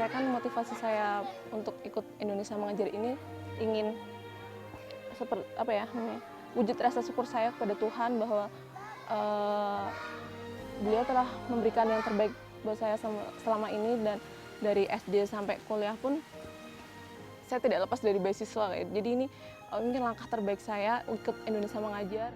saya kan motivasi saya untuk ikut Indonesia Mengajar ini ingin seperti apa ya, wujud rasa syukur saya kepada Tuhan bahwa beliau telah memberikan yang terbaik buat saya selama ini, dan dari SD sampai kuliah pun saya tidak lepas dari beasiswa. Jadi ini mungkin langkah terbaik saya ikut Indonesia Mengajar.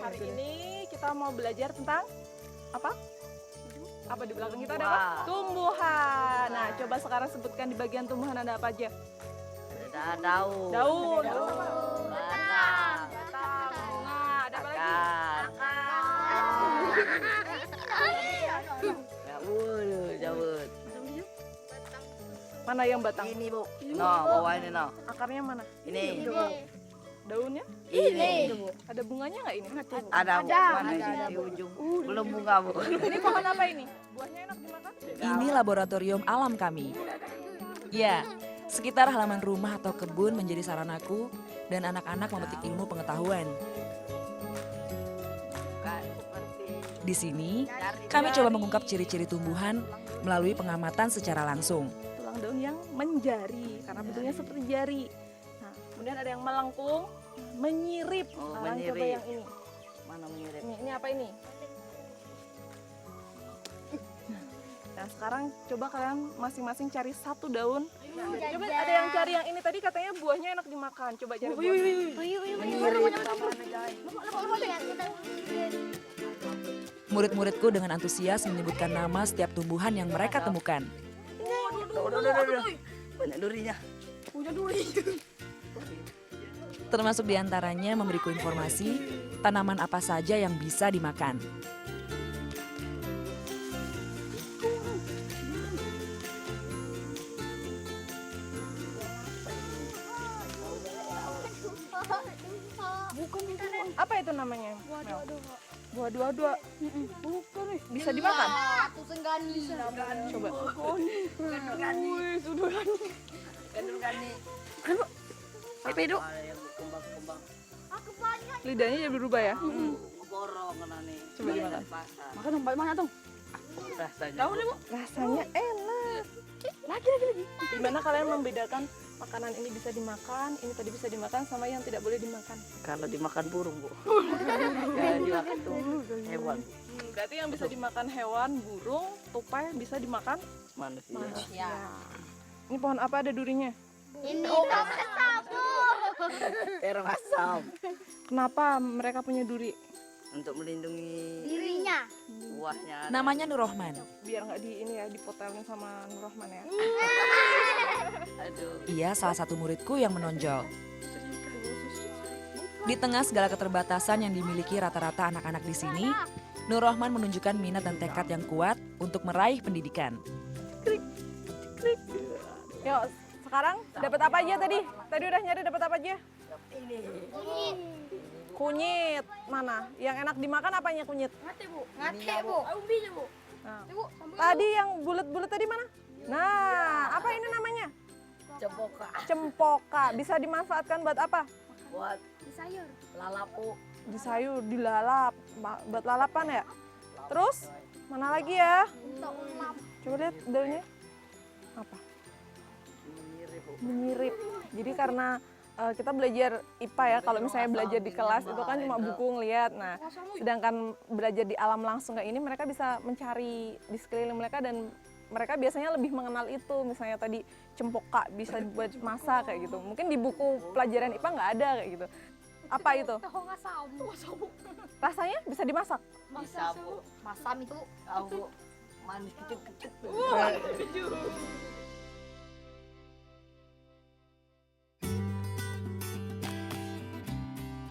Hari ini kita mau belajar tentang apa? Apa di belakang kita ada apa? Tumbuhan. Nah, coba sekarang sebutkan di bagian tumbuhan ada apa aja? Ada daun. Daun. Batang. Bunga. Ada apa lagi? Jawut. Mana yang batang? Ini bu. No, bawah ini no. Akarnya mana? Ini. Daunnya? Ini. Ada bunganya nggak ini? Ada bu. Mana di ujung. Belum bunga bu. Ini pohon apa ini? Buahnya enak dimakan? Ini laboratorium alam kami. Ya, sekitar halaman rumah atau kebun menjadi saranaku dan anak-anak memetik ilmu pengetahuan. Di sini, kami coba mengungkap ciri-ciri tumbuhan melalui pengamatan secara langsung. Tulang daun yang menjari, karena bentuknya seperti jari. Nah, kemudian ada yang melengkung, menyirip. Oh, Nah, coba menyirip. yang ini. Mana menyirip? Ini apa ini? Nah, sekarang coba kalian masing-masing cari satu daun. Coba ada yang cari yang ini, tadi katanya buahnya enak dimakan. Coba cari buahnya. Murid-muridku dengan antusias menyebutkan nama setiap tumbuhan yang mereka temukan. Banyak durinya. Termasuk diantaranya memberiku informasi tanaman apa saja yang bisa dimakan. Apa itu namanya? Buah dua-dua. Bukan nih. Bisa dimakan? Coba. Pedo. Yang kembang-kembang. Lidahnya jadi berubah ya? Borong kena nih. Coba dimakan. Makan sampai mana tuh? Rasanya. Tahu nih, Bu? Rasanya enak. Lagi. Gimana kalian membedakan makanan ini bisa dimakan, ini tadi bisa dimakan sama yang tidak boleh dimakan? Kalau dimakan burung bu. Kalau dimakan tuh hewan. Berarti yang bisa dimakan hewan, burung, tupai bisa dimakan Manusia. Ini pohon apa ada durinya? Termasam. Kenapa mereka punya duri? Untuk melindungi Dirinya. buahnya. Namanya Nurrohman. Biar nggak dipotelin sama Nurrohman ya. Aduh. Ia salah satu muridku yang menonjol. Di tengah segala keterbatasan yang dimiliki rata-rata anak-anak di sini, Nurrohman menunjukkan minat dan tekad yang kuat untuk meraih pendidikan. Yuk, sekarang dapat apa aja tadi? Tadi udah nyari dapat apa aja? Kunyit. Mana? Yang enak dimakan apanya kunyit? Ngate bu. Umbinya bu. Nah. Tadi yang bulat-bulat tadi mana? Nah, apa ini namanya? Cempoka. Cempoka. Bisa dimanfaatkan buat apa? Buat Di sayur. lalapu. Di sayur, dilalap. Buat lalapan ya? Terus, mana lagi ya? Untuk ulam. Coba lihat daunnya. Apa? Mirip. Jadi karena kita belajar IPA ya, kalau misalnya belajar di kelas itu kan cuma buku ngeliat. Nah, sedangkan belajar di alam langsung kayak ini mereka bisa mencari di sekeliling mereka dan mereka biasanya lebih mengenal itu. Misalnya tadi cempoka bisa buat masak kayak gitu. Mungkin di buku pelajaran IPA nggak ada kayak gitu. Apa itu? Tahu nggak sabu? Rasanya bisa dimasak? Bisa, Bu. Masam itu. Tahu manis kecil-kecil.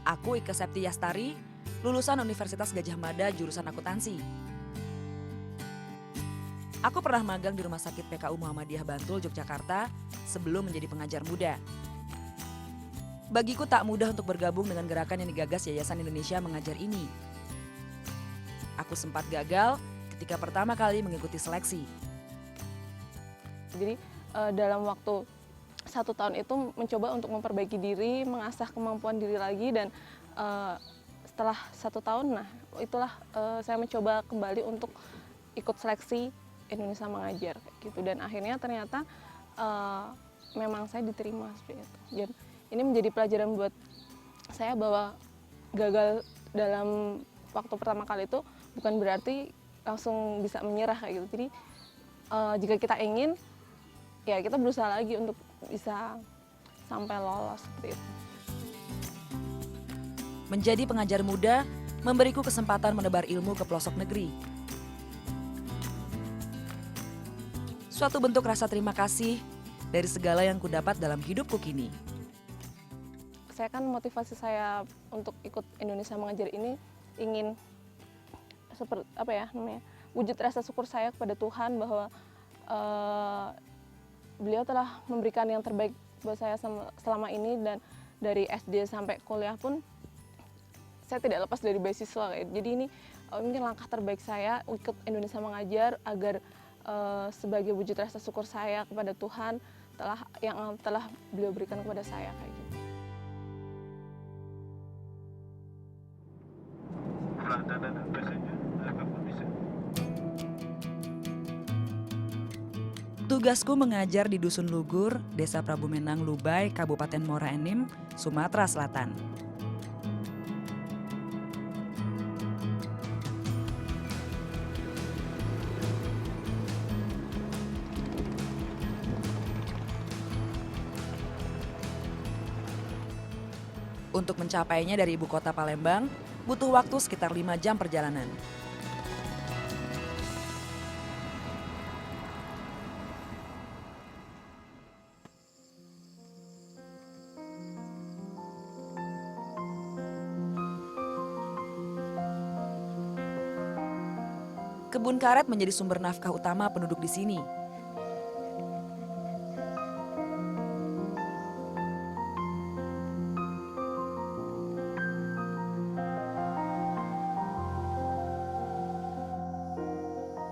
Aku Ike Septi Yastari, lulusan Universitas Gadjah Mada jurusan akuntansi. Aku pernah magang di Rumah Sakit PKU Muhammadiyah Bantul, Yogyakarta sebelum menjadi pengajar muda. Bagiku tak mudah untuk bergabung dengan gerakan yang digagas Yayasan Indonesia Mengajar ini. Aku sempat gagal ketika pertama kali mengikuti seleksi. Jadi dalam waktu 1 tahun itu mencoba untuk memperbaiki diri, mengasah kemampuan diri lagi dan setelah 1 tahun, nah itulah saya mencoba kembali untuk ikut seleksi Indonesia Mengajar gitu dan akhirnya ternyata memang saya diterima seperti itu. Dan ini menjadi pelajaran buat saya bahwa gagal dalam waktu pertama kali itu bukan berarti langsung bisa menyerah kayak gitu. Jadi jika kita ingin, ya kita berusaha lagi untuk bisa sampai lolos seperti itu. Menjadi pengajar muda memberiku kesempatan menebar ilmu ke pelosok negeri. Suatu bentuk rasa terima kasih dari segala yang kudapat dalam hidupku kini. Saya kan motivasi saya untuk ikut Indonesia Mengajar ini ingin seperti apa ya namanya, wujud rasa syukur saya kepada Tuhan bahwa beliau telah memberikan yang terbaik buat saya selama ini dan dari SD sampai kuliah pun saya tidak lepas dari beasiswa. Jadi ini mungkin langkah terbaik saya ikut Indonesia Mengajar agar sebagai wujud rasa syukur saya kepada Tuhan yang telah beliau berikan kepada saya kayak gitu. Tugasku mengajar di Dusun Lugur, Desa Prabu Menang, Lubai, Kabupaten Muara Enim, Sumatera Selatan. Untuk mencapainya dari ibu kota Palembang, butuh waktu sekitar 5 jam perjalanan. Kebun karet menjadi sumber nafkah utama penduduk di sini.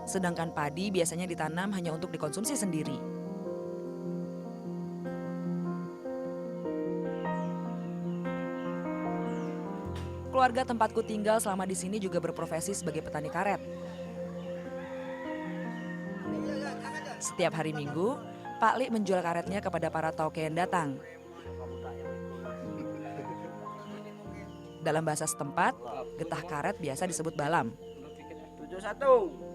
Sedangkan padi biasanya ditanam hanya untuk dikonsumsi sendiri. Keluarga tempatku tinggal selama di sini juga berprofesi sebagai petani karet. Setiap hari Minggu, Pak Li menjual karetnya kepada para tauke yang datang. Dalam bahasa setempat, getah karet biasa disebut balam. 71.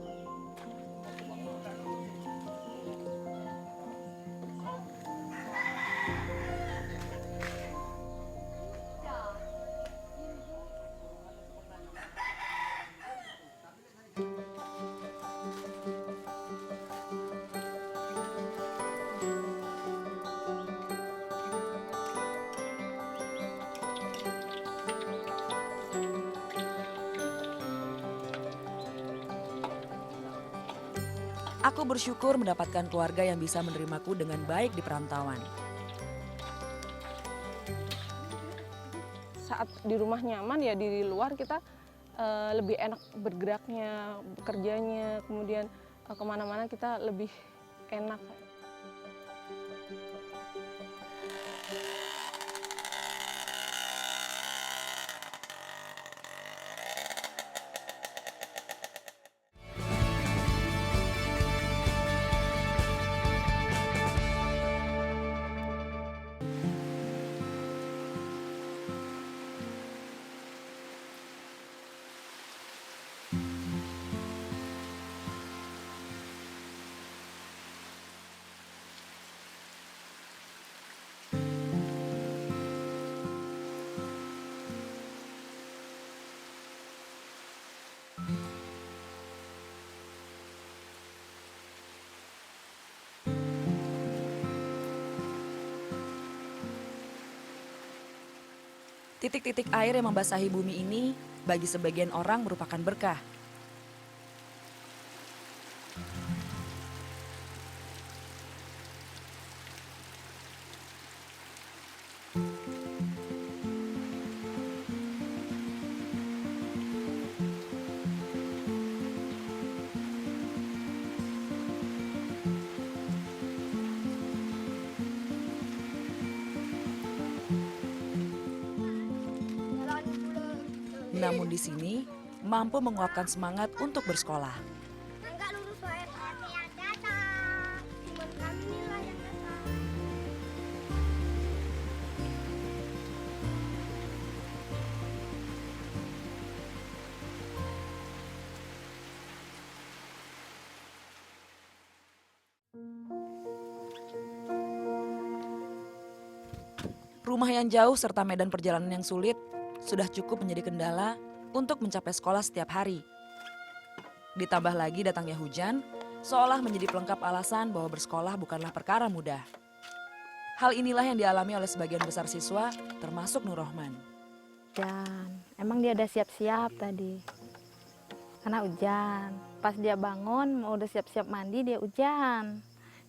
Aku bersyukur mendapatkan keluarga yang bisa menerimaku dengan baik di perantauan. Saat di rumah nyaman ya di luar kita lebih enak bergeraknya, bekerjanya, kemudian kemana-mana kita lebih enak. Titik-titik air yang membasahi bumi ini bagi sebagian orang merupakan berkah. Namun di sini mampu menguapkan semangat untuk bersekolah. Enggak lulus wae yang datang. Cuman kami lah yang datang. Rumah yang jauh serta medan perjalanan yang sulit sudah cukup menjadi kendala untuk mencapai sekolah setiap hari. Ditambah lagi datangnya hujan, seolah menjadi pelengkap alasan bahwa bersekolah bukanlah perkara mudah. Hal inilah yang dialami oleh sebagian besar siswa, termasuk Nur Rohman. Hujan, emang dia udah siap-siap tadi. Karena hujan, pas dia bangun mau udah siap-siap mandi dia hujan.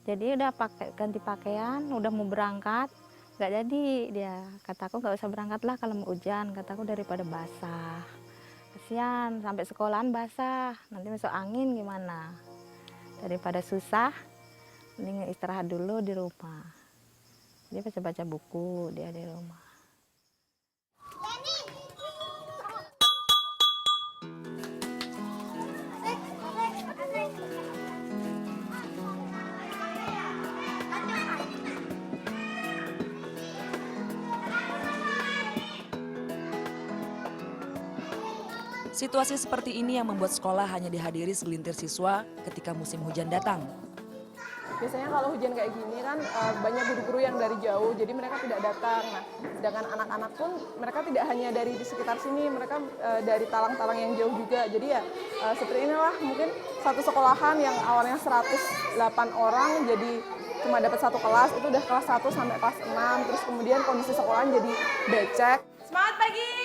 Jadi udah ganti pakaian, udah mau berangkat. Nggak jadi dia, kataku nggak usah berangkat lah kalau mau hujan, kataku daripada basah. Kasihan, sampai sekolahan basah, nanti masuk angin gimana. Daripada susah, mending istirahat dulu di rumah. Dia baca-baca buku dia di rumah. Situasi seperti ini yang membuat sekolah hanya dihadiri segelintir siswa ketika musim hujan datang. Biasanya kalau hujan kayak gini kan banyak guru-guru yang dari jauh, jadi mereka tidak datang. Nah, sedangkan anak-anak pun mereka tidak hanya dari di sekitar sini, mereka dari talang-talang yang jauh juga. Jadi ya seperti inilah mungkin satu sekolahan yang awalnya 108 orang jadi cuma dapat satu kelas, itu udah kelas 1 sampai kelas 6, terus kemudian kondisi sekolahan jadi becek. Semangat pagi!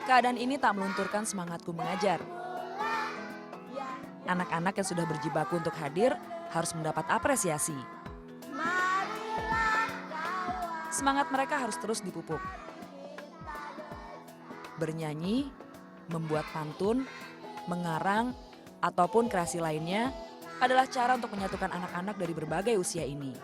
Keadaan ini tak melunturkan semangatku mengajar. Anak-anak yang sudah berjibaku untuk hadir harus mendapat apresiasi. Semangat mereka harus terus dipupuk. Bernyanyi, membuat pantun, mengarang, ataupun kreasi lainnya adalah cara untuk menyatukan anak-anak dari berbagai usia ini.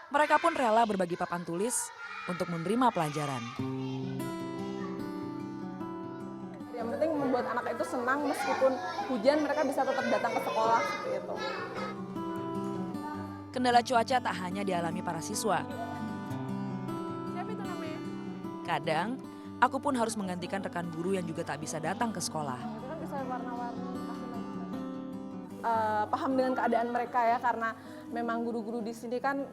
Mereka pun rela berbagi papan tulis untuk menerima pelajaran. Yang penting membuat anak itu senang meskipun hujan mereka bisa tetap datang ke sekolah seperti itu. Kendala cuaca tak hanya dialami para siswa. Siapa itu namanya? Kadang, aku pun harus menggantikan rekan guru yang juga tak bisa datang ke sekolah. Itu kan bisa warna-warni. Paham dengan keadaan mereka ya, karena memang guru-guru di sini kan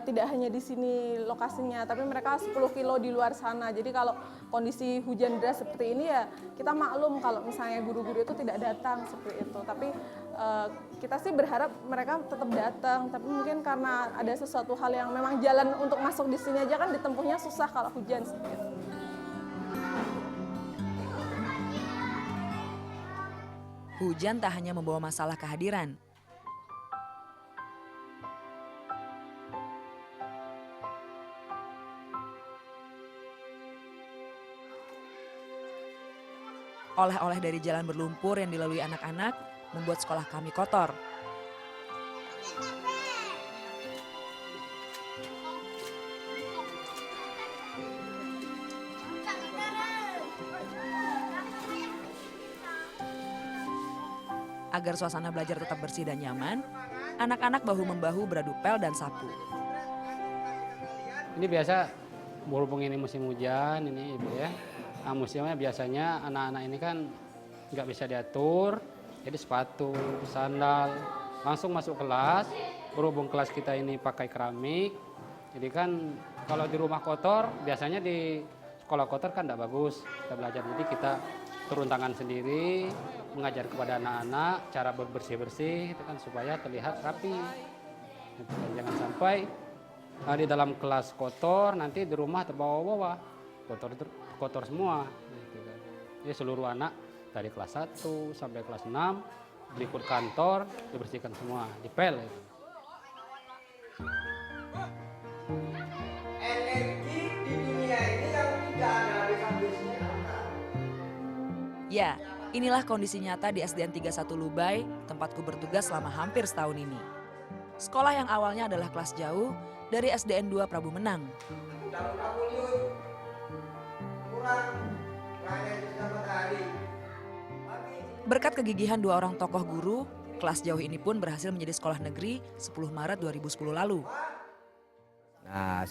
tidak hanya di sini lokasinya, tapi mereka 10 kilo di luar sana. Jadi kalau kondisi hujan deras seperti ini ya kita maklum kalau misalnya guru-guru itu tidak datang seperti itu. Tapi kita sih berharap mereka tetap datang. Tapi mungkin karena ada sesuatu hal yang memang jalan untuk masuk di sini aja kan ditempuhnya susah kalau hujan seperti itu. Hujan tak hanya membawa masalah kehadiran. Oleh-oleh dari jalan berlumpur yang dilalui anak-anak membuat sekolah kami kotor. Agar suasana belajar tetap bersih dan nyaman, anak-anak bahu-membahu beradu pel dan sapu. Ini biasa berhubung ini musim hujan ini Ibu ya. Nah, musimnya biasanya anak-anak ini kan nggak bisa diatur, jadi sepatu, sandal, langsung masuk kelas. Berhubung kelas kita ini pakai keramik, jadi kan kalau di rumah kotor, biasanya di sekolah kotor kan tidak bagus kita belajar. Jadi kita turun tangan sendiri, mengajar kepada anak-anak cara bersih-bersih, itu kan supaya terlihat rapi. Gitu kan. Jangan sampai di dalam kelas kotor, nanti di rumah terbawa-bawa, kotor semua. Gitu kan. Jadi seluruh anak dari kelas 1 sampai kelas 6 berikut kantor dibersihkan semua, dipel. Gitu. Energi di dunia ini yang tidak ada habis-habisnya. Ya, inilah kondisi nyata di SDN 31 Lubai, tempatku bertugas selama hampir setahun ini. Sekolah yang awalnya adalah kelas jauh dari SDN 2 Prabu Menang. Berkat kegigihan 2 orang tokoh guru, kelas jauh ini pun berhasil menjadi sekolah negeri 10 Maret 2010 lalu. Nah,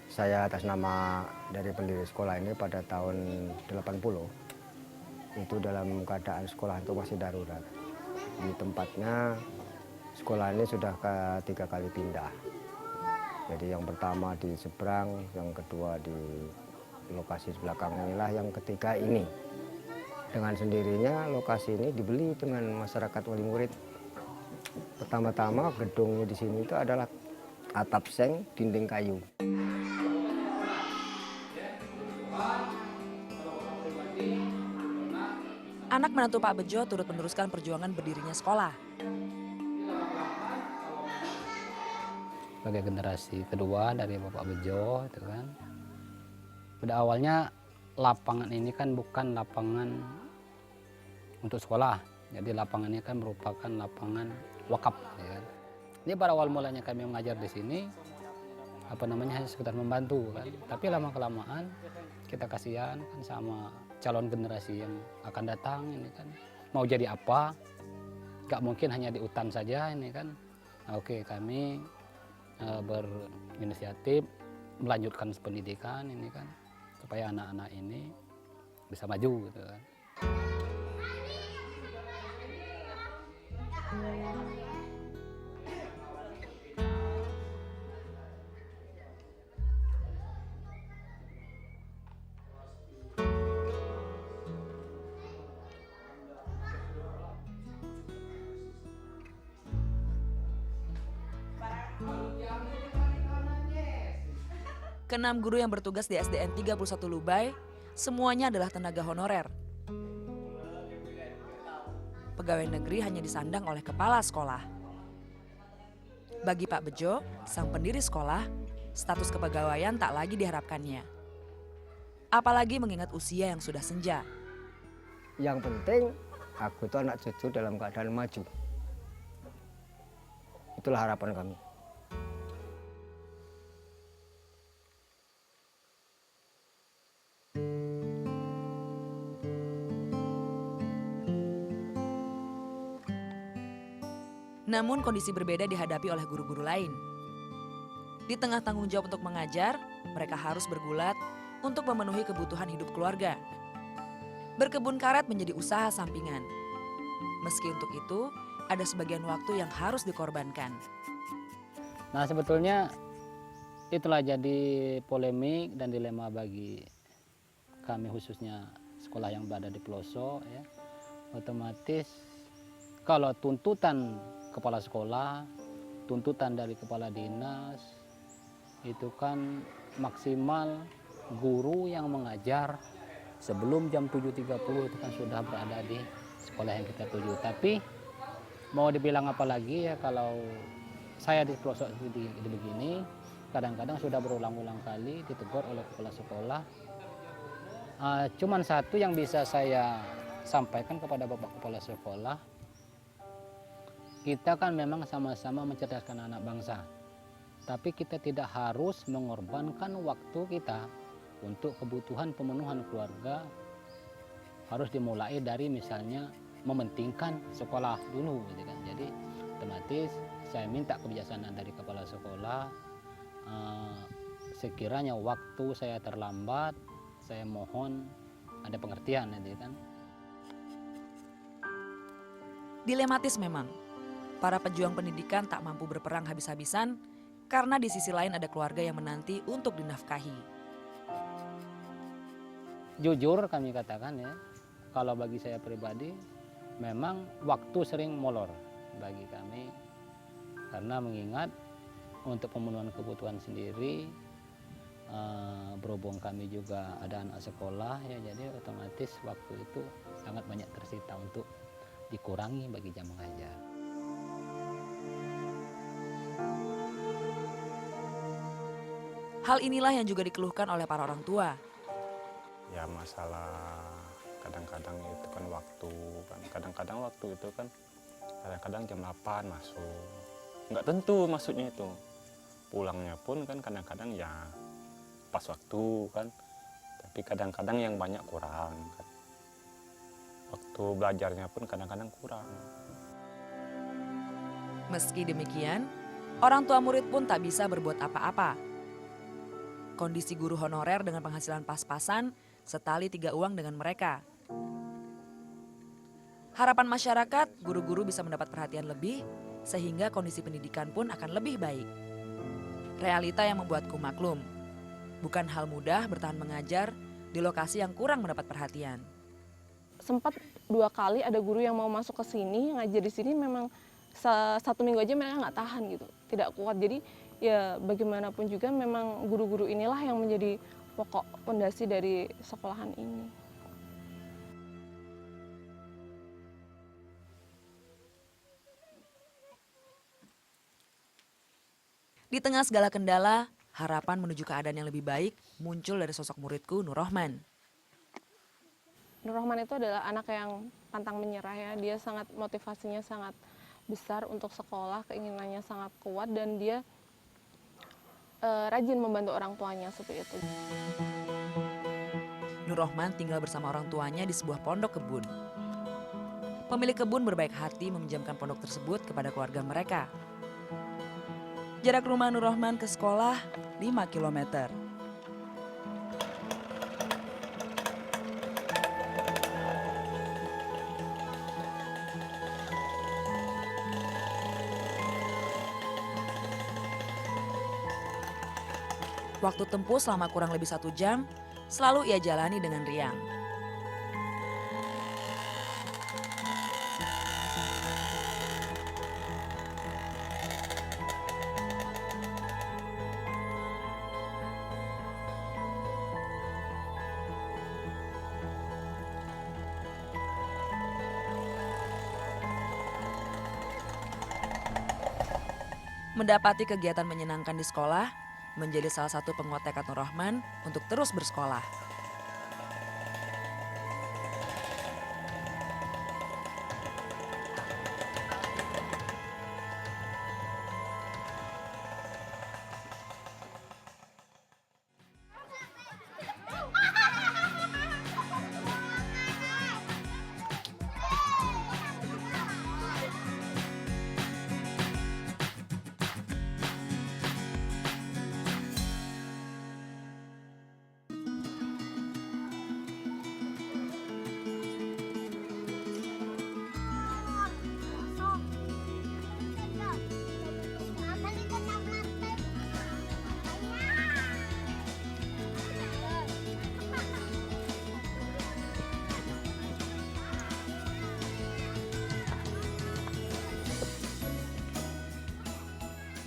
saya atas nama dari pendiri sekolah ini pada tahun 80, itu dalam keadaan sekolah itu masih darurat. Di tempatnya sekolah ini sudah ketiga kali pindah. Jadi yang pertama di seberang, yang kedua di lokasi belakang inilah, yang ketiga ini. Dengan sendirinya lokasi ini dibeli dengan masyarakat wali murid. Pertama-tama gedungnya di sini itu adalah atap seng, dinding kayu. Anak menantu Pak Bejo turut meneruskan perjuangan berdirinya sekolah. Sebagai generasi kedua dari Bapak Bejo, itu kan. Pada awalnya lapangan ini kan bukan lapangan untuk sekolah, jadi lapangan ini kan merupakan lapangan wakaf. Ya. Ini pada awal mulanya kami mengajar di sini, hanya sekedar membantu kan. Tapi lama kelamaan kita kasihan kan sama calon generasi yang akan datang ini kan. Mau jadi apa? Gak mungkin hanya di hutan saja ini kan. Nah, oke, kami berinisiatif melanjutkan pendidikan ini kan, supaya anak-anak ini bisa maju gitu kan. Keenam guru yang bertugas di SDN 31 Lubai, semuanya adalah tenaga honorer. Pegawai negeri hanya disandang oleh kepala sekolah. Bagi Pak Bejo, sang pendiri sekolah, status kepegawaian tak lagi diharapkannya. Apalagi mengingat usia yang sudah senja. Yang penting aku itu anak cucu dalam keadaan maju. Itulah harapan kami. Namun kondisi berbeda dihadapi oleh guru-guru lain. Di tengah tanggung jawab untuk mengajar, mereka harus bergulat untuk memenuhi kebutuhan hidup keluarga. Berkebun karet menjadi usaha sampingan. Meski untuk itu, ada sebagian waktu yang harus dikorbankan. Nah, sebetulnya itulah jadi polemik dan dilema bagi kami, khususnya sekolah yang berada di pelosok ya. Otomatis kalau tuntutan kepala sekolah, tuntutan dari kepala dinas, itu kan maksimal guru yang mengajar sebelum jam 7.30 itu kan sudah berada di sekolah yang kita tuju. Tapi mau dibilang apa lagi ya, kalau saya di pelosok di begini, kadang-kadang sudah berulang-ulang kali ditegur oleh kepala sekolah. Cuman satu yang bisa saya sampaikan kepada Bapak Kepala Sekolah, kita kan memang sama-sama mencerdaskan anak bangsa, tapi kita tidak harus mengorbankan waktu kita untuk kebutuhan pemenuhan keluarga. Harus dimulai dari misalnya mementingkan sekolah dulu gitu kan. Jadi otomatis saya minta kebijaksanaan dari kepala sekolah, sekiranya waktu saya terlambat, saya mohon ada pengertian nanti kan. Dilematis memang, para pejuang pendidikan tak mampu berperang habis-habisan karena di sisi lain ada keluarga yang menanti untuk dinafkahi. Jujur kami katakan ya, kalau bagi saya pribadi memang waktu sering molor bagi kami, karena mengingat untuk pemenuhan kebutuhan sendiri, berhubung kami juga ada anak sekolah ya, jadi otomatis waktu itu sangat banyak tersita untuk dikurangi bagi jam mengajar. Hal inilah yang juga dikeluhkan oleh para orang tua. Ya masalah kadang-kadang itu kan waktu kan, kadang-kadang waktu itu kan kadang-kadang jam 8 masuk, nggak tentu maksudnya itu, pulangnya pun kan kadang-kadang ya pas waktu kan, tapi kadang-kadang yang banyak kurang kan. Waktu belajarnya pun kadang-kadang kurang. Meski demikian, orang tua murid pun tak bisa berbuat apa-apa. Kondisi guru honorer dengan penghasilan pas-pasan setali 3 uang dengan mereka. Harapan masyarakat, guru-guru bisa mendapat perhatian lebih, sehingga kondisi pendidikan pun akan lebih baik. Realita yang membuatku maklum, bukan hal mudah bertahan mengajar di lokasi yang kurang mendapat perhatian. Sempat 2 kali ada guru yang mau masuk ke sini, ngajar di sini, memang 1 minggu aja mereka nggak tahan gitu, tidak kuat. Jadi ya bagaimanapun juga memang guru-guru inilah yang menjadi pokok pondasi dari sekolahan ini. Di tengah segala kendala, harapan menuju keadaan yang lebih baik muncul dari sosok muridku Nur Rohman. Nur Rohman itu adalah anak yang pantang menyerah ya. Dia sangat, motivasinya sangat besar untuk sekolah, keinginannya sangat kuat, dan dia rajin membantu orang tuanya seperti itu. Nur Rohman tinggal bersama orang tuanya di sebuah pondok kebun. Pemilik kebun berbaik hati meminjamkan pondok tersebut kepada keluarga mereka. Jarak rumah Nur Rohman ke sekolah 5 kilometer. Waktu tempuh selama kurang lebih 1 jam, selalu ia jalani dengan riang. Mendapati kegiatan menyenangkan di sekolah menjadi salah satu penguat tekad Nur Rohman untuk terus bersekolah.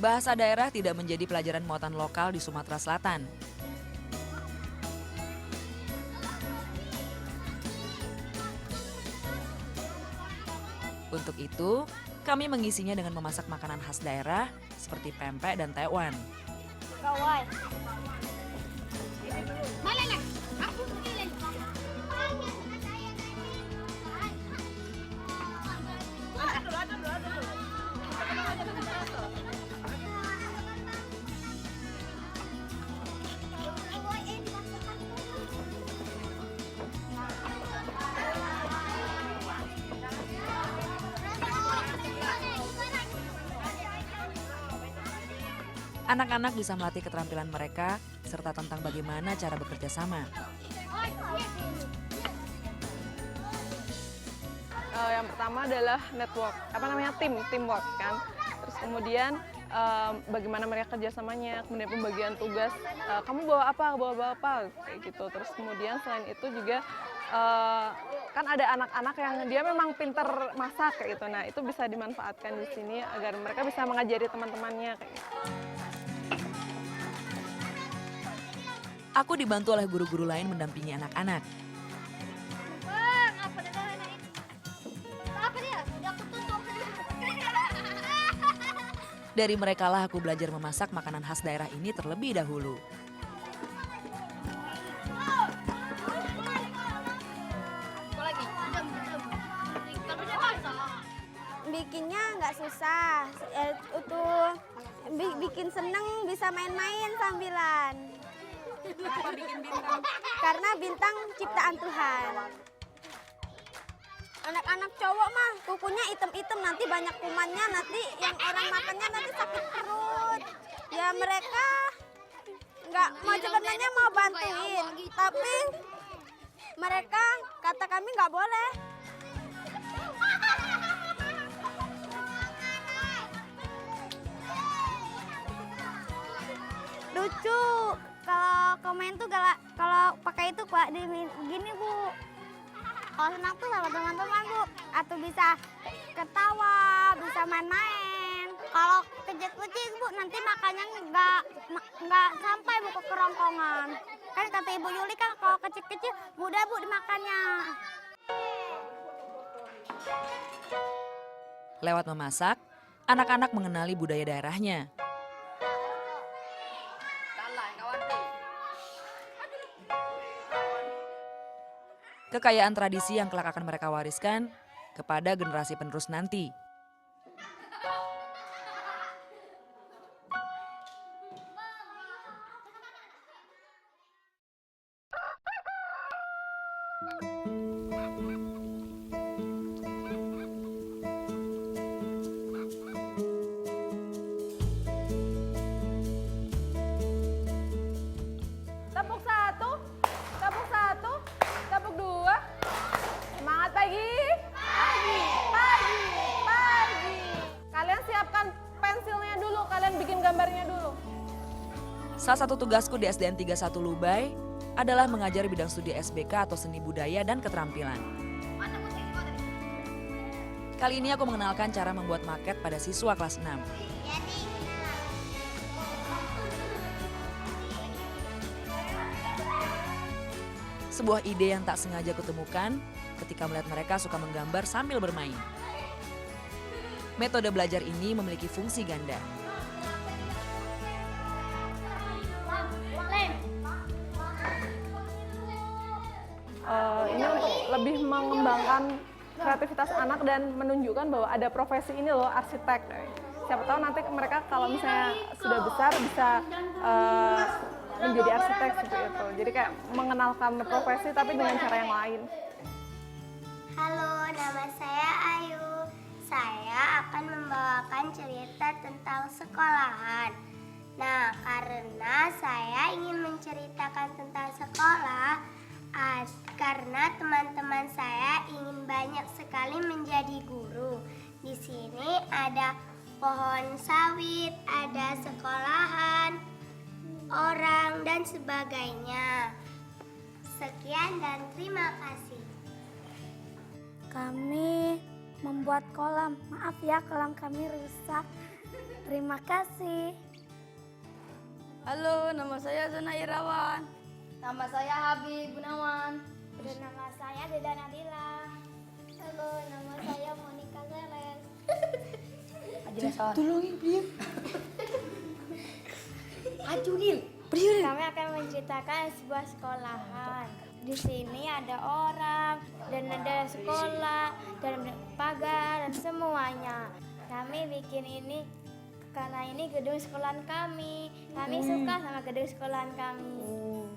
Bahasa daerah tidak menjadi pelajaran muatan lokal di Sumatera Selatan. Untuk itu, kami mengisinya dengan memasak makanan khas daerah seperti pempek dan tewan. Kawai. Mana nak? Aku pergi lagi. Anak-anak bisa melatih keterampilan mereka serta tentang bagaimana cara bekerja sama. Yang pertama adalah network, teamwork kan. Terus kemudian bagaimana mereka kerjasamanya, kemudian pembagian tugas, kamu bawa apa, kayak gitu. Terus kemudian selain itu juga kan ada anak-anak yang dia memang pinter masak kayak gitu. Nah itu bisa dimanfaatkan di sini agar mereka bisa mengajari teman-temannya kayak gitu. Aku dibantu oleh guru-guru lain mendampingi anak-anak. Bang, apa ini? Apa dia? Udah aku tutup. Dari merekalah aku belajar memasak makanan khas daerah ini terlebih dahulu. Bikinnya nggak susah, bikin seneng, bisa main-main sambilan. Kenapa bikin bintang? Karena bintang ciptaan Tuhan. Anak-anak cowok mah kukunya item-item, nanti banyak kumannya, nanti yang orang makannya nanti sakit perut. Ya mereka nggak mau sebenarnya mau bantuin, tapi mereka kata kami nggak boleh. Lucu, kalau komen tuh galak, kalau pakai itu Pak gini Bu. Kalau senang tuh sama teman-teman Bu, atau bisa ketawa, bisa main-main. Kalau kecil-kecil Bu, nanti makannya nggak sampai Bu ke kerongkongan. Kan kata Ibu Yuli kan kalau kecil-kecil mudah Bu dimakannya. Lewat memasak, anak-anak mengenali budaya daerahnya. Kekayaan tradisi yang kelak akan mereka wariskan kepada generasi penerus nanti. Tepuk satu, tepuk satu, tepuk dua. Semangat pagi. Pagi, pagi, pagi. Kalian siapkan pensilnya dulu, kalian bikin gambarnya dulu. Salah satu tugasku di SDN 31 Lubai adalah mengajar bidang studi SBK atau seni budaya dan keterampilan. Kali ini aku mengenalkan cara membuat maket pada siswa kelas 6. Sebuah ide yang tak sengaja kutemukan ketika melihat mereka suka menggambar sambil bermain. Metode belajar ini memiliki fungsi ganda. Ini untuk lebih mengembangkan kreativitas anak dan menunjukkan bahwa ada profesi ini loh, arsitek. Siapa tahu nanti mereka kalau misalnya sudah besar bisa menjadi arsitek seperti itu. Jadi kayak mengenalkan profesi tapi dengan cara yang lain. Halo, nama saya Ayu. Saya akan membawakan cerita tentang sekolahan. Nah, karena saya ingin menceritakan tentang sekolah, karena teman-teman saya ingin banyak sekali menjadi guru. Di sini ada pohon sawit, ada sekolahan, orang, dan sebagainya. Sekian dan terima kasih. Kami membuat kolam. Maaf ya, kolam kami rusak. Terima kasih. Halo, nama saya Zona Irawan. Nama saya Habib Gunawan. Dan nama saya Deda Nadila. Halo, nama saya Monica Zeles. Tolongin beliau. Ajunin. Kami akan menceritakan sebuah sekolahan. Di sini ada orang, dan ada sekolah, dan pagar, dan semuanya. Kami bikin ini karena ini gedung sekolahan kami. Kami suka sama gedung sekolahan kami.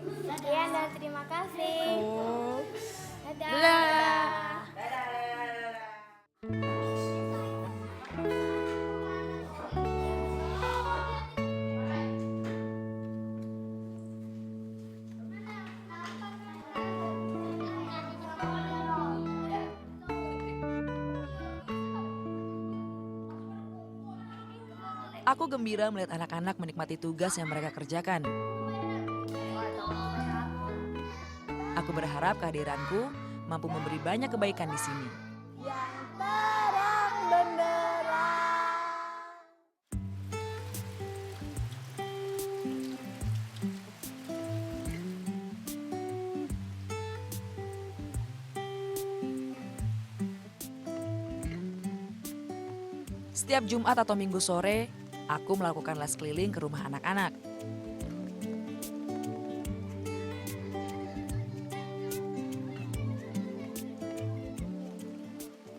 Sekian dan terima kasih. Dadah. Aku gembira melihat anak-anak menikmati tugas yang mereka kerjakan. Aku berharap kehadiranku mampu memberi banyak kebaikan di sini. Setiap Jumat atau Minggu sore, aku melakukan les keliling ke rumah anak-anak.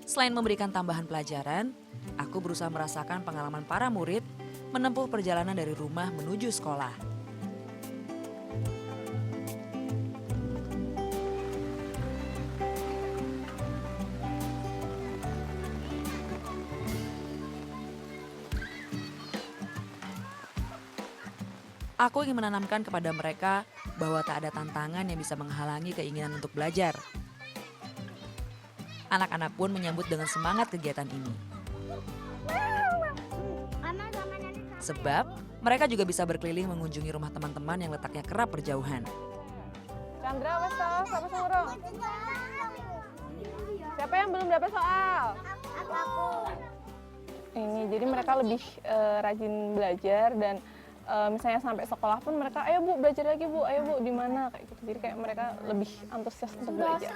Selain memberikan tambahan pelajaran, aku berusaha merasakan pengalaman para murid menempuh perjalanan dari rumah menuju sekolah. Aku ingin menanamkan kepada mereka bahwa tak ada tantangan yang bisa menghalangi keinginan untuk belajar. Anak-anak pun menyambut dengan semangat kegiatan ini. Sebab mereka juga bisa berkeliling mengunjungi rumah teman-teman yang letaknya kerap berjauhan. Chandra, wes toh, siapa suruh? Siapa yang belum dapat soal? Ini jadi mereka lebih rajin belajar dan misalnya sampai sekolah pun mereka, ayo Bu belajar lagi Bu, ayo Bu di mana kayak gitu. Jadi kayak mereka lebih antusias untuk belajar.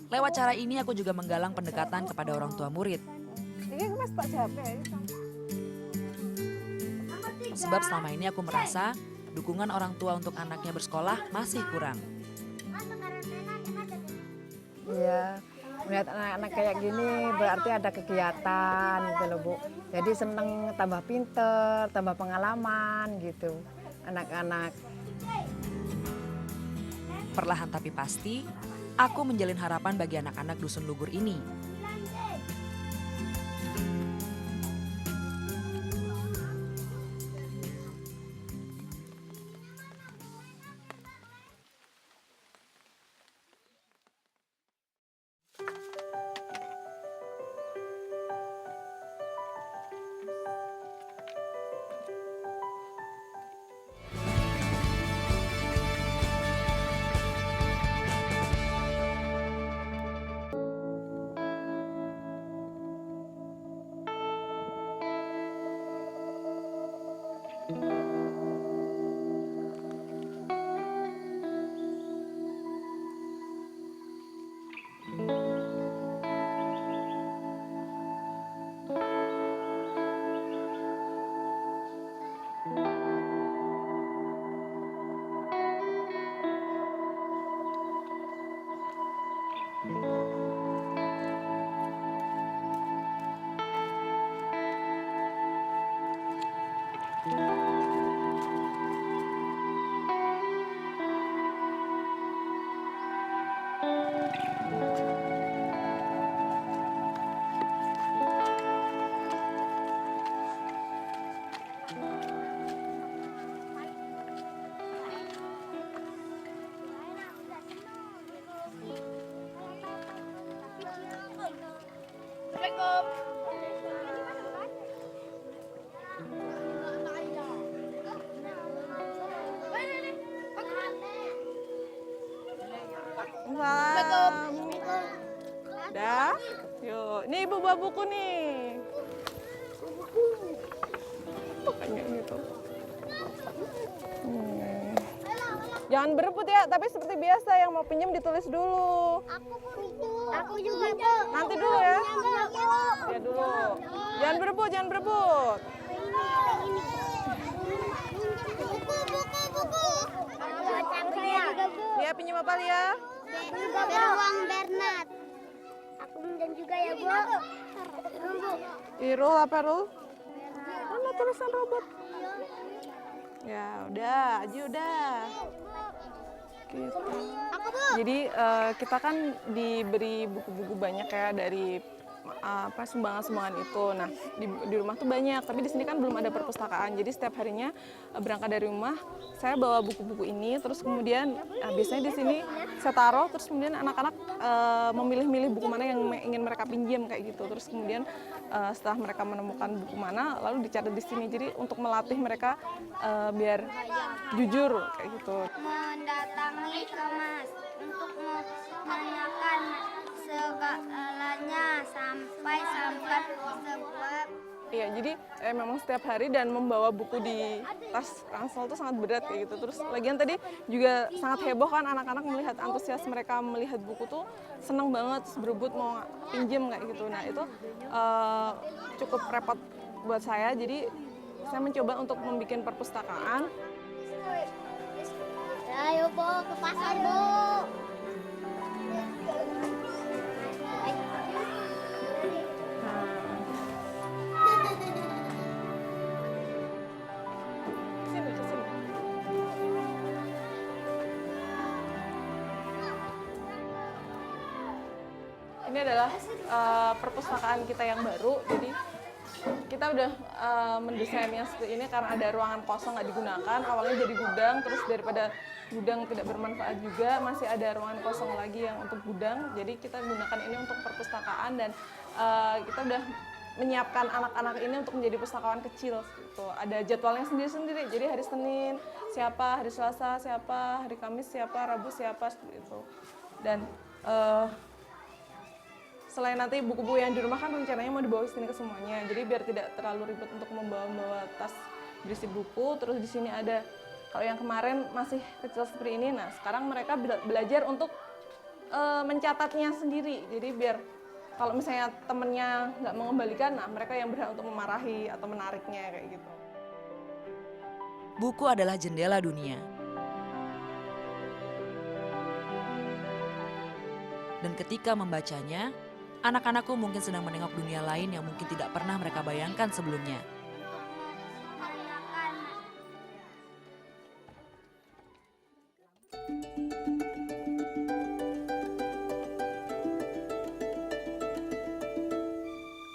Lewat cara ini aku juga menggalang pendekatan kepada orang tua murid. Sebab selama ini aku merasa dukungan orang tua untuk anaknya bersekolah masih kurang. Iya, melihat anak-anak kayak gini berarti ada kegiatan gitu loh Bu. Jadi seneng tambah pinter, tambah pengalaman gitu anak-anak. Perlahan tapi pasti, aku menjalin harapan bagi anak-anak Dusun Lugur ini. Dah, yuk. Ini Ibu bawa buku nih. Kayak gitu. Jangan berebut ya, tapi seperti biasa yang mau pinjam ditulis dulu. Aku juga tuh. Nanti dulu ya. Ya dulu. Jangan berebut, jangan berebut. Buku. Ya pinjam apa ya? Beruang Bernard. Aku minjem juga ya, Bu. Irul apa Rul? Mana tulisan robot? Ya udah, Aji udah. Gitu. Jadi kita kan diberi buku-buku banyak ya dari sumbangan-sumbangan itu. Nah, di rumah tuh banyak, tapi di sini kan belum ada perpustakaan. Jadi setiap harinya berangkat dari rumah, saya bawa buku-buku ini, terus kemudian biasanya di sini saya taruh, terus kemudian anak-anak memilih-milih buku mana yang ingin mereka pinjam kayak gitu. Terus kemudian setelah mereka menemukan buku mana, lalu dicatat di sini. Jadi untuk melatih mereka biar jujur kayak gitu. Mendatangi kemas untuk menanyakan segalanya sampai sebuah. Iya, jadi memang setiap hari dan membawa buku di tas ransel itu sangat berat kayak gitu. Terus lagian tadi juga sangat heboh kan anak-anak melihat antusias mereka melihat buku tuh seneng banget, terus berebut mau pinjem kayak gitu. Nah itu cukup repot buat saya, jadi saya mencoba untuk membuat perpustakaan. Ayo Bu, ke pasar Bu. Sini, ke sini. Ini adalah perpustakaan kita yang baru, jadi kita udah mendesainnya seperti ini karena ada ruangan kosong nggak digunakan. Awalnya jadi gudang, terus daripada gudang tidak bermanfaat juga, masih ada ruangan kosong lagi yang untuk gudang. Jadi kita gunakan ini untuk perpustakaan dan kita udah menyiapkan anak-anak ini untuk menjadi pustakawan kecil. Gitu. Ada jadwalnya sendiri-sendiri. Jadi hari Senin siapa, hari Selasa siapa, hari Kamis siapa, Rabu siapa seperti itu. Dan selain nanti buku-buku yang di rumah kan rencananya mau dibawa sini ke semuanya. Jadi biar tidak terlalu ribet untuk membawa tas berisi buku. Terus di sini ada, kalau yang kemarin masih kecil seperti ini, nah sekarang mereka belajar untuk mencatatnya sendiri. Jadi biar kalau misalnya temennya nggak mengembalikan, nah mereka yang berhak untuk memarahi atau menariknya kayak gitu. Buku adalah jendela dunia. Dan ketika membacanya, anak-anakku mungkin sedang menengok dunia lain yang mungkin tidak pernah mereka bayangkan sebelumnya.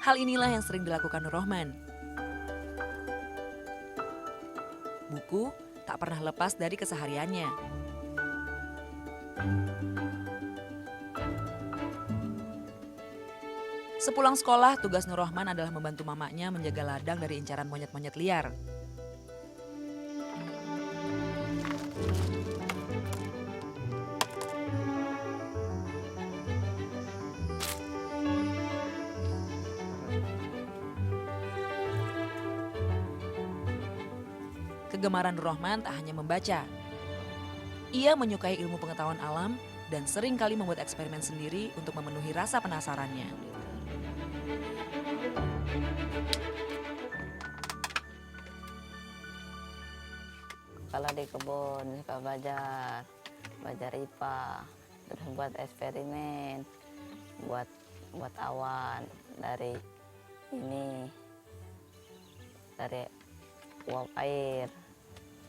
Hal inilah yang sering dilakukan Nur Rohman. Buku tak pernah lepas dari kesehariannya. Sepulang sekolah, tugas Nur Rohman adalah membantu mamanya menjaga ladang dari incaran monyet-monyet liar. Kegemaran Nur Rohman tak hanya membaca. Ia menyukai ilmu pengetahuan alam dan sering kali membuat eksperimen sendiri untuk memenuhi rasa penasarannya. Kalau di kebun suka belajar IPA, terus buat eksperimen, buat awan dari uap air.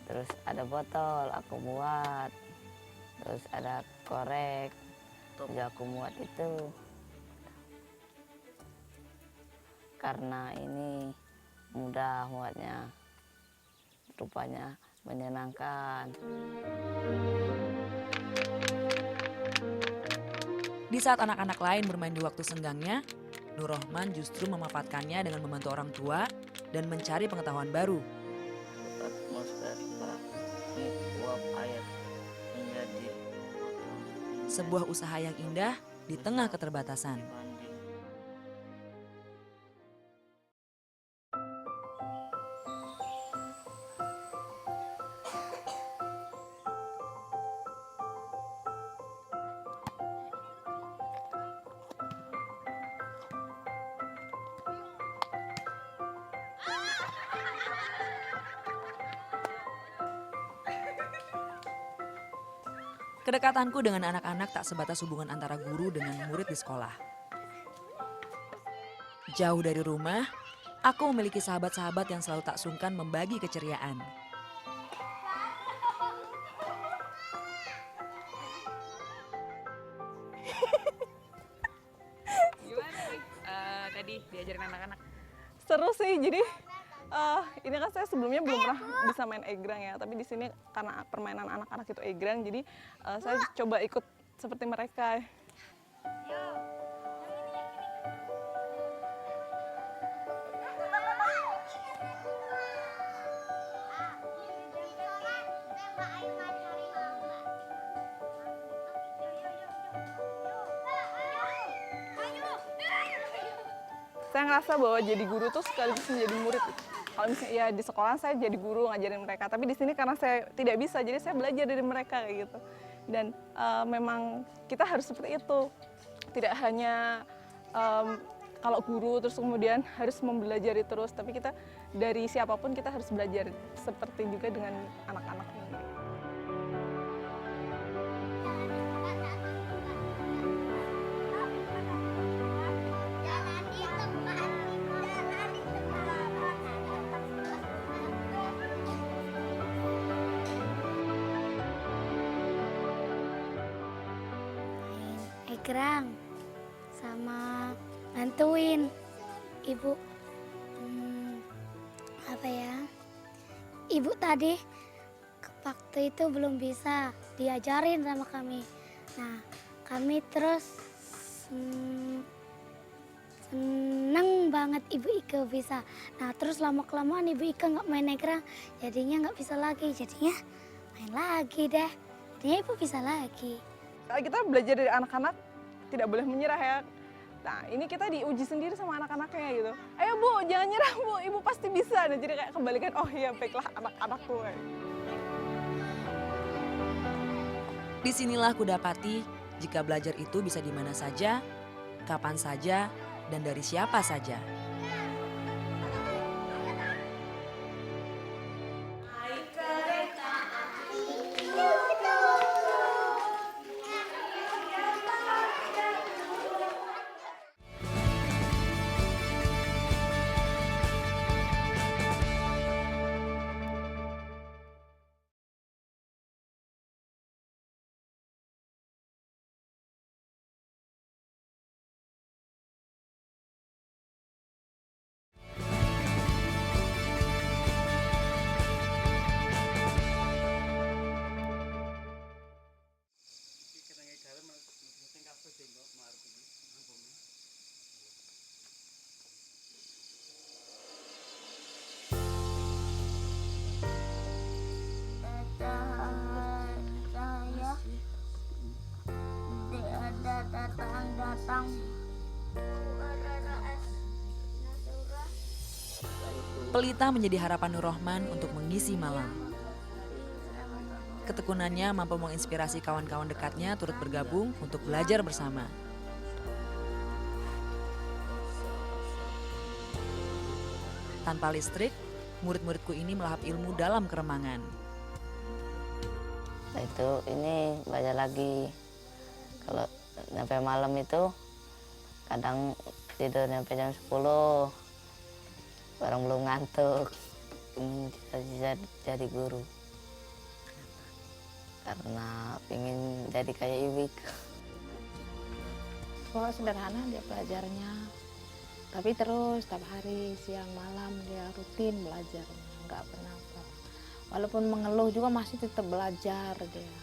Terus ada botol aku buat, terus ada korek juga aku buat itu. Karena ini mudah buatnya, rupanya menyenangkan. Di saat anak-anak lain bermain di waktu senggangnya, Nur Rohman justru memanfaatkannya dengan membantu orang tua dan mencari pengetahuan baru. Sebuah usaha yang indah di tengah keterbatasan. Kedekatanku dengan anak-anak tak sebatas hubungan antara guru dengan murid di sekolah. Jauh dari rumah, aku memiliki sahabat-sahabat yang selalu tak sungkan membagi keceriaan. Gimana nih? jadi diajarin anak-anak? Seru sih, jadi ini kan saya sebelumnya belum pernah bisa main egrang ya, tapi di sini karena permainan anak-anak itu egrang, jadi saya coba ikut seperti mereka. Saya ngerasa bahwa jadi guru tuh sekaligus menjadi murid. Kalau misalnya ya di sekolah saya jadi guru ngajarin mereka, tapi di sini karena saya tidak bisa, jadi saya belajar dari mereka kayak gitu. Dan memang kita harus seperti itu. Tidak hanya kalau guru terus kemudian harus mempelajari terus, tapi kita dari siapapun kita harus belajar seperti juga dengan anak-anak ini. Egrang sama bantuin ibu apa ya, ibu tadi waktu itu belum bisa diajarin sama kami. Nah kami terus seneng banget Ibu Ika bisa. Nah terus lama-kelamaan Ibu Ika nggak main egrang, jadinya nggak bisa lagi, jadinya main lagi deh, jadinya Ibu bisa lagi. Kita belajar dari anak-anak, tidak boleh menyerah ya. Nah ini kita diuji sendiri sama anak-anaknya gitu. Ayo Bu, jangan nyerah Bu, Ibu pasti bisa. Nah, jadi kayak kembalikan, oh iya baiklah anak-anakku. Disinilah kudapati jika belajar itu bisa di mana saja, kapan saja, dan dari siapa saja. Datang. Pelita menjadi harapan Nur Rohman untuk mengisi malam. Ketekunannya mampu menginspirasi kawan-kawan dekatnya turut bergabung untuk belajar bersama. Tanpa listrik, murid-muridku ini melahap ilmu dalam keremangan. Nah itu ini belajar lagi. Kalau sampai malam itu kadang tidur sampai jam 10, orang belum ngantuk. Cita-cita jadi guru karena ingin jadi kayak Ibu Ika. Kok sederhana dia belajarnya, tapi terus setiap hari siang malam dia rutin belajarnya, nggak pernah apa. Walaupun mengeluh juga masih tetap belajar dia.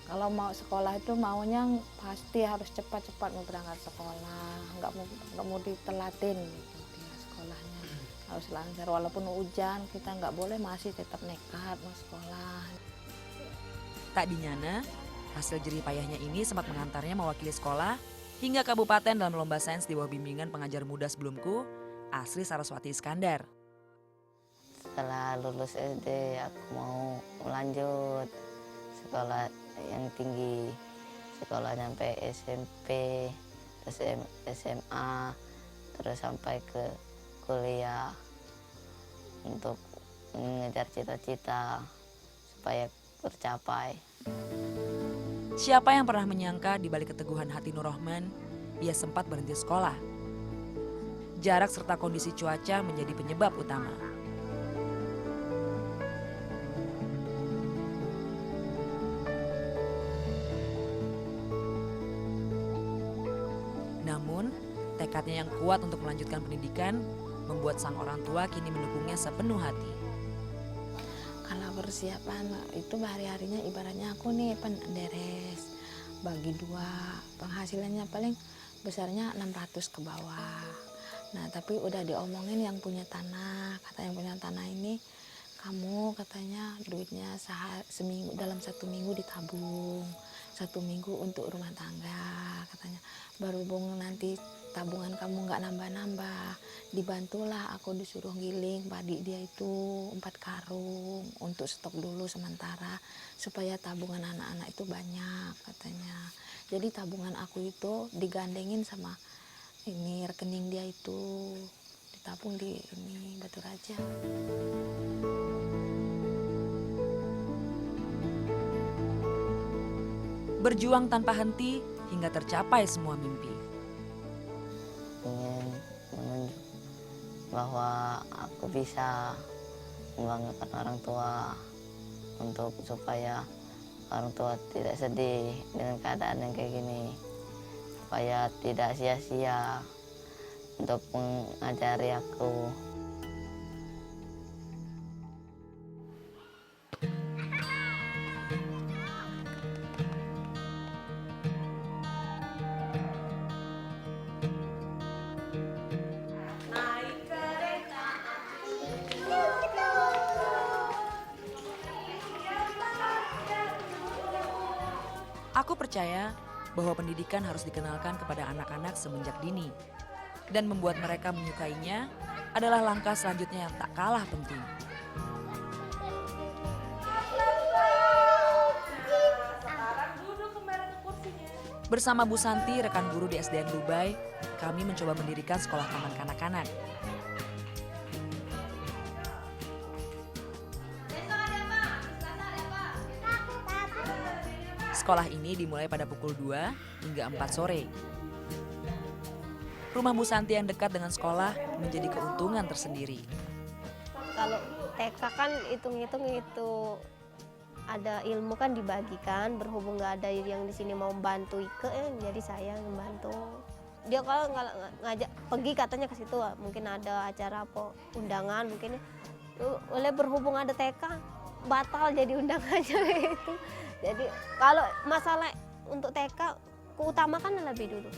Kalau mau sekolah itu maunya pasti harus cepat-cepat mau berangkat sekolah, nggak mau ditelatin gitu dia sekolahnya, harus lancar. Walaupun hujan kita nggak boleh, masih tetap nekat mau sekolah. Tak dinyana, hasil jerih payahnya ini sempat mengantarnya mewakili sekolah hingga kabupaten dalam lomba sains di bawah bimbingan pengajar muda sebelumku, Asri Saraswati Iskandar. Setelah lulus SD aku mau lanjut sekolah yang tinggi, sekolah sampai SMP, terus SMA, terus sampai ke kuliah untuk mengejar cita-cita supaya tercapai. Siapa yang pernah menyangka di balik keteguhan hati Nur Rohman, ia sempat berhenti sekolah. Jarak serta kondisi cuaca menjadi penyebab utama. Tekadnya yang kuat untuk melanjutkan pendidikan membuat sang orang tua kini mendukungnya sepenuh hati. Kalau persiapan itu hari-harinya ibaratnya aku nih penderes, bagi 2, penghasilannya paling besarnya 600 ke bawah. Nah tapi udah diomongin yang punya tanah, kata yang punya tanah ini, kamu katanya duitnya seminggu, dalam 1 minggu ditabung, 1 minggu untuk rumah tangga katanya. Berhubung nanti tabungan kamu nggak nambah-nambah, dibantulah aku disuruh giling padi dia itu 4 karung untuk stok dulu sementara supaya tabungan anak-anak itu banyak katanya. Jadi tabungan aku itu digandengin sama ini rekening dia itu, ditabung di ini Batu Raja. Berjuang tanpa henti hingga tercapai semua mimpi. Ingin menunjuk bahwa aku bisa membanggakan orang tua untuk supaya orang tua tidak sedih dengan keadaan yang kayak gini, supaya tidak sia-sia untuk mengajari aku. Aku percaya bahwa pendidikan harus dikenalkan kepada anak-anak semenjak dini. Dan membuat mereka menyukainya adalah langkah selanjutnya yang tak kalah penting. Bersama Bu Santi, rekan guru di SDN Dubai, kami mencoba mendirikan sekolah taman kanak-kanak. Sekolah ini dimulai pada pukul 2 hingga 4 sore. Rumah Bu Santi yang dekat dengan sekolah menjadi keuntungan tersendiri. Kalau TK kan hitung-hitung itu ada ilmu kan dibagikan, berhubung nggak ada yang di sini mau bantu Ike, jadi saya yang membantu. Dia kalau ngajak pergi katanya ke situ, mungkin ada acara apa undangan mungkin, oleh berhubung ada TK batal jadi undangannya itu. Jadi kalau masalah untuk TK keutamakan lebih dulu.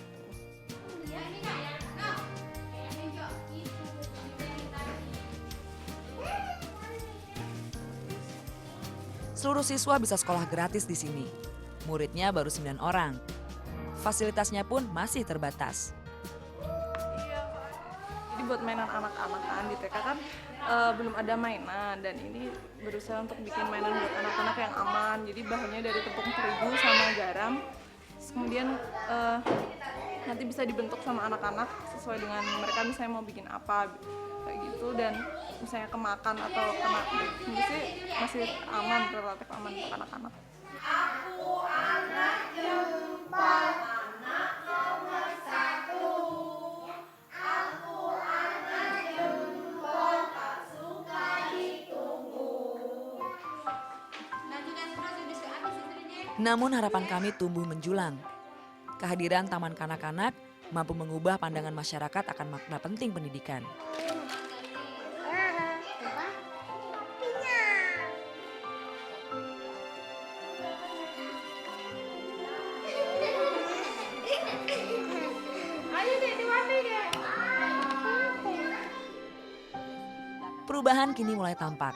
Seluruh siswa bisa sekolah gratis di sini. Muridnya baru 9 orang. Fasilitasnya pun masih terbatas. Jadi buat mainan anak-anak kan di TK kan belum ada mainan, dan ini berusaha untuk bikin mainan buat anak-anak yang aman. Jadi bahannya dari tepung terigu sama garam. Kemudian nanti bisa dibentuk sama anak-anak sesuai dengan mereka misalnya mau bikin apa kayak gitu, dan misalnya kemakan atau kena ini sih masih aman, relatif aman untuk anak-anak. Aku anak jempat, anak nomor 1. Aku anak jempol, tak suka ditunggu. Namun harapan kami tumbuh menjulang. Kehadiran taman kanak-kanak mampu mengubah pandangan masyarakat akan makna penting pendidikan. Perubahan kini mulai tampak.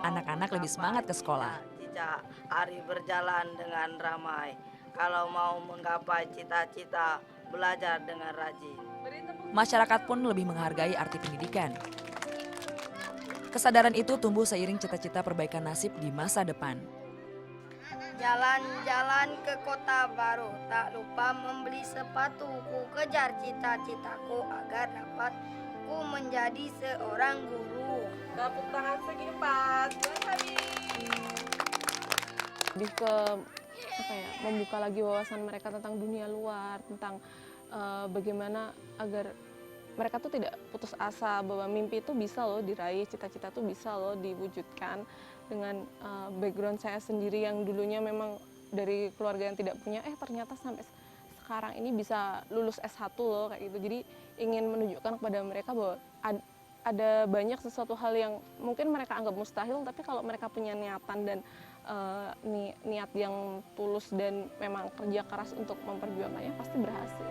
Anak-anak lebih semangat ke sekolah. Jejak hari berjalan dengan ramai. Kalau mau menggapai cita-cita, belajar dengan rajin. Masyarakat pun lebih menghargai arti pendidikan. Kesadaran itu tumbuh seiring cita-cita perbaikan nasib di masa depan. Jalan-jalan ke kota baru, tak lupa membeli sepatu. Ku kejar cita-citaku agar dapat ku menjadi seorang guru. Tepuk tangan segi 4 buat Habib. Lebih ke membuka lagi wawasan mereka tentang dunia luar, tentang bagaimana agar mereka tuh tidak putus asa bahwa mimpi itu bisa loh diraih, cita-cita tuh bisa loh diwujudkan. Dengan background saya sendiri yang dulunya memang dari keluarga yang tidak punya, ternyata sampai sekarang ini bisa lulus S1 loh kayak gitu. Jadi ingin menunjukkan kepada mereka bahwa ada banyak sesuatu hal yang mungkin mereka anggap mustahil, tapi kalau mereka punya niatan dan niat yang tulus dan memang kerja keras untuk memperjuangkannya pasti berhasil.